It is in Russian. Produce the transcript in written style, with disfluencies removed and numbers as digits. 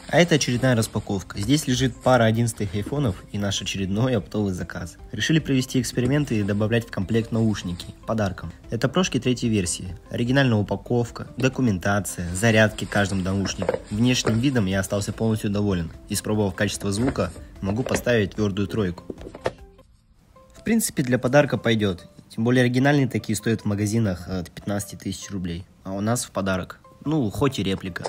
А это очередная распаковка. Здесь лежит пара 11-х айфонов и наш очередной оптовый заказ. Решили провести эксперименты и добавлять в комплект наушники подарком. Это прошки третьей версии. Оригинальная упаковка, документация, зарядки к каждому наушнику. Внешним видом я остался полностью доволен. Испробовав качество звука, могу поставить твердую тройку. В принципе, для подарка пойдет. Тем более оригинальные такие стоят в магазинах от 15 тысяч рублей. А у нас в подарок. Ну, хоть и реплика.